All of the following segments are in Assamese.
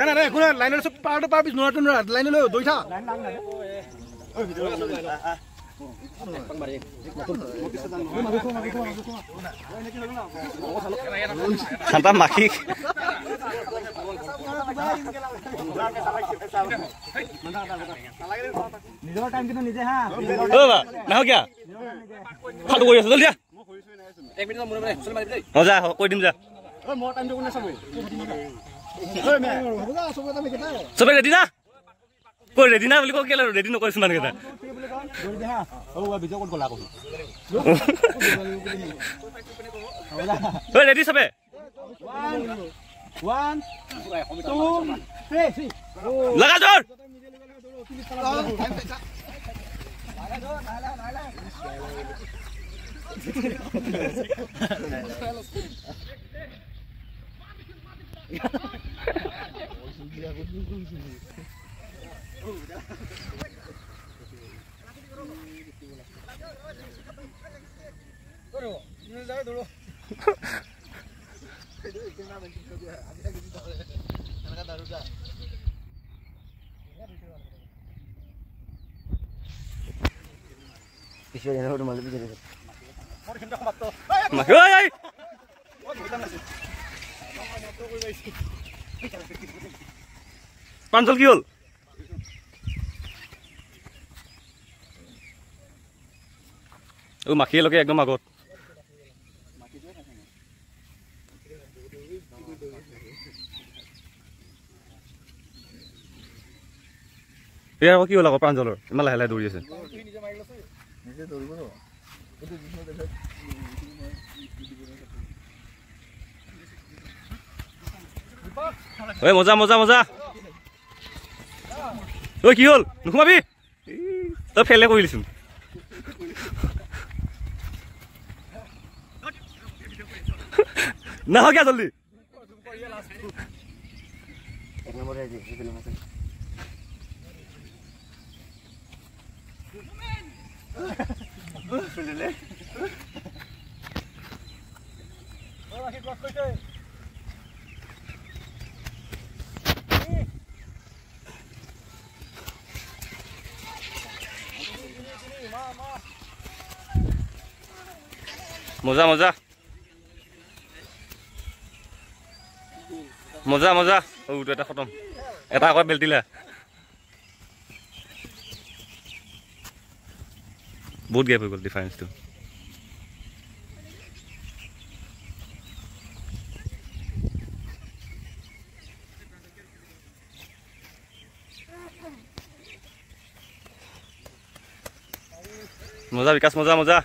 নাই একো নাই লাইনৰ চব পাৰটো পাৰ পিছ নোৰাটো নোৰা লাইনলৈ দৈ থা শান্তা মাখি নিজৰ টাইম কিন্তু নিজে হা নাহ কিয়া ফাটো কৰি আছো জলদি যা যা কৈ দিম যা চবে ৰেডি না কৈ ৰেডি না বুলি কৈ কেলে ৰেডি নকৰিছো মানুহকেইটা ৰেডি চবে 1 2 3 লগা জোৰ প্ৰাঞ্জল কি হ'ল মাখিয়ে লগে একদম আগত এয়া আকৌ কি হ'ল আকৌ প্ৰাঞ্জলৰ ইমান লাহে লাহে দৌৰি আছে ঐ মজা মজা মজা ঐ কি হ'ল নোসোমাবি তই ফেলে কৰিলিচোন নাহ কিয়া জলদি মজা মজা মজা মজা ওটো এটা খতম এটা আকৌ বেলটিলা বহুত গেপ হৈ গ'ল ডিফাৰেন্সটো মজা বিকাশ মজা মজা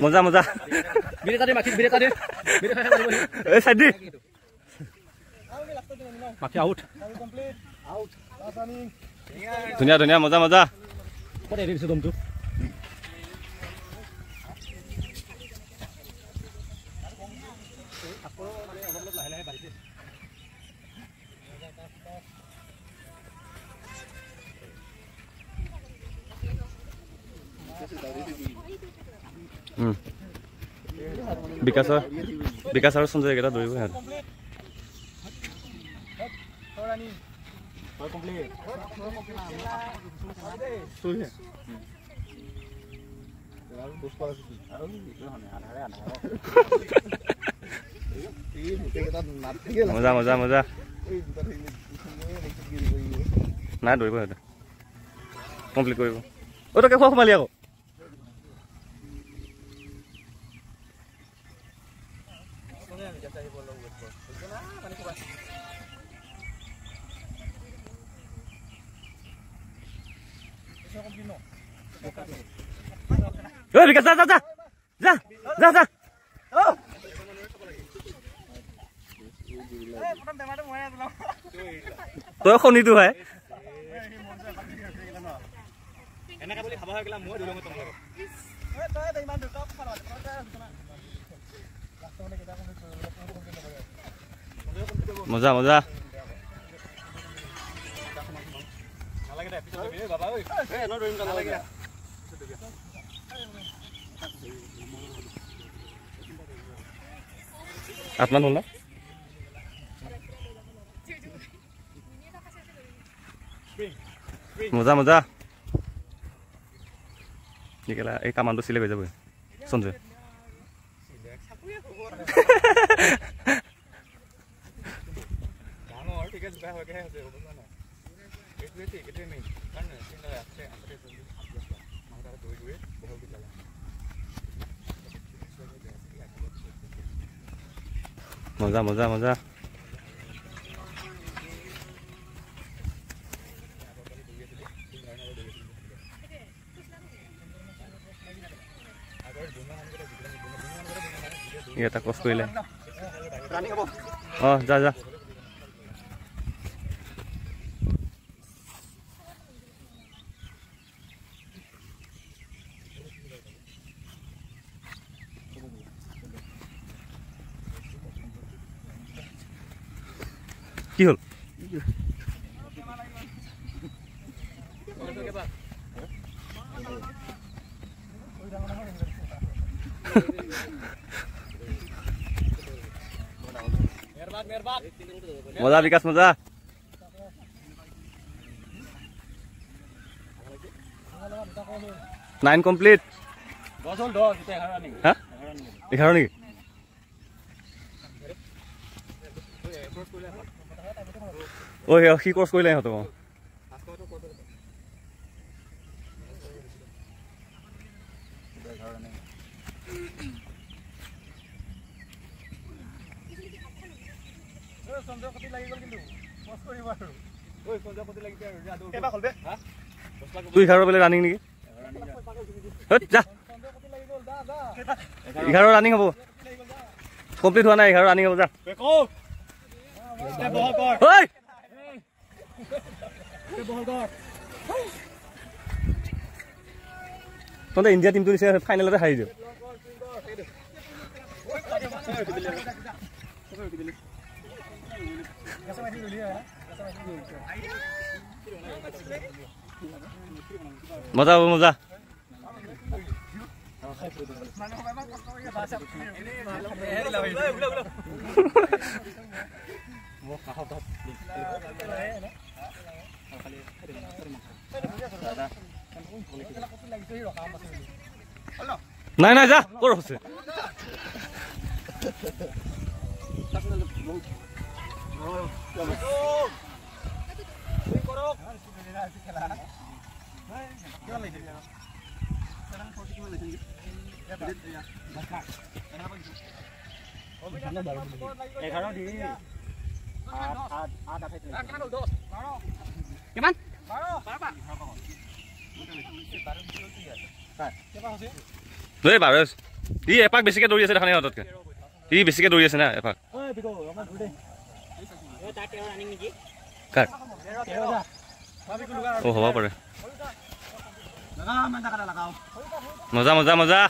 মজা মজা ধুনীয়া ধুনীয়া মজা মজা বিকাশ আৰু সঞ্জয় কেইটা দৌৰিব সিহঁত মজা মজা মজা নাই দৌৰিব সিহঁতে কমপ্লিট কৰিব অ তই খোৱা সোমালি আকৌ ঐ বিকাশ যা যা যা যা যা যা তই শনিটো হয় মজা মজা আত্মান হ'ল না মজা মজা নিকেলা এই কামানটো চিলে হৈ যাব সঞ্জয় মজা মজা মজা এটা ক্রস করিলে যা যা কি হল মজা বিকাশ মজা 9 কমপ্লিট 10 হল 10 এটা 11 নেকি হ্যাঁ 11 নেকি ওই কি কোর্স কইলে হতো সঞ্জয় কতি লাগি গল কিন্তু বস কৰিব আৰু ওই সঞ্জয় কতি লাগি আৰু যা কেবা হল বে হা তুই 11 বেলে রানিং নেকি হট যা সঞ্জয় কতি লাগি গল যা 11 রানিং হ'ব কমপ্লিট হোৱা নাই 11 ৰানিং হ'ব যা বেকো তে বহল কৰ ওই তে বহল কৰ তহঁতে ইণ্ডিয়া টিমটো নিছে ফাইনেলতে হাৰি দিও মজা হ'ব মজা নাই নাই যা ক'ৰ আছে এই বাৰছ ই এপাক বেছিকে দৌৰি আছে দেখা নাই হততকে ই বেছিকে দৌৰি আছে না এপাক কাট ও হ'ব পাৰে মজা মজা মজা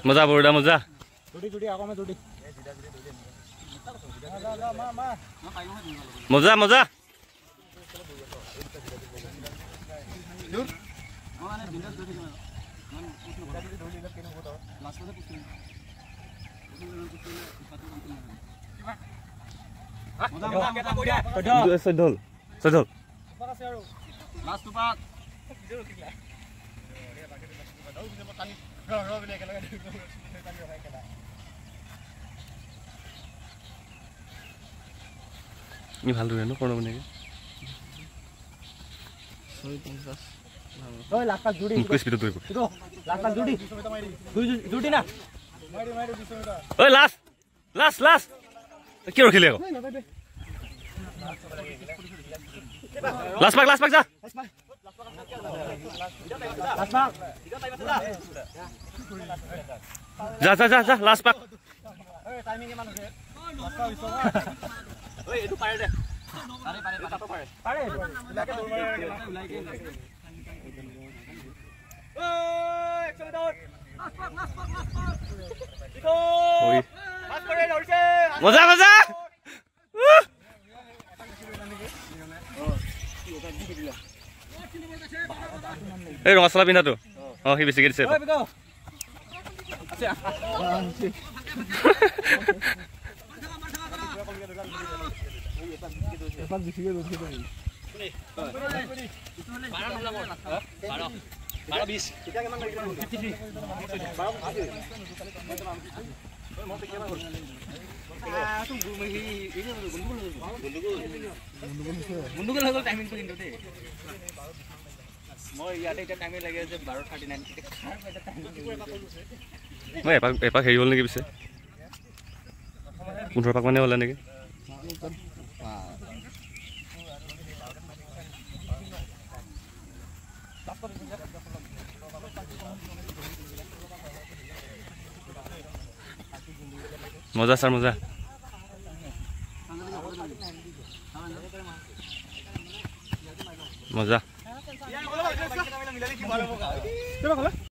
মজা বৰদা মজা মজা মজা চৈধ্য হ'ল 14 লাষ্ট পাক ই ভাল দৌৰে ন প্ৰণৱ নেকি ওই লাখ পাক জুড়ি মোতকৈ স্পীডত দৌৰিব ইটো লাখ পাক জুড়ি জুড়ি না মাৰি মাৰি 20 মিটাৰ ঐ লাষ্ট কি ৰখিলি আকৌ লাষ্ট পাক যা লাখ পাক যা লাষ্ট পাক ওই টাইমিং কিমান আছে লাখ পাক ওই এটো পাৰে দে পাৰে ইলাকে দৌৰ মাৰে ওলাইকে ওই 100 মিটাৰ লাখ পাক ইটো পাস কৰে দৌড়ছে মজা এই ৰঙা চলা পিন্ধাটো সি বেছিকে দিছে মই এপাক হেৰি হ'ল নেকি পিছে 15 পাক মানে হ'লে নেকি মজা ছাৰ মজা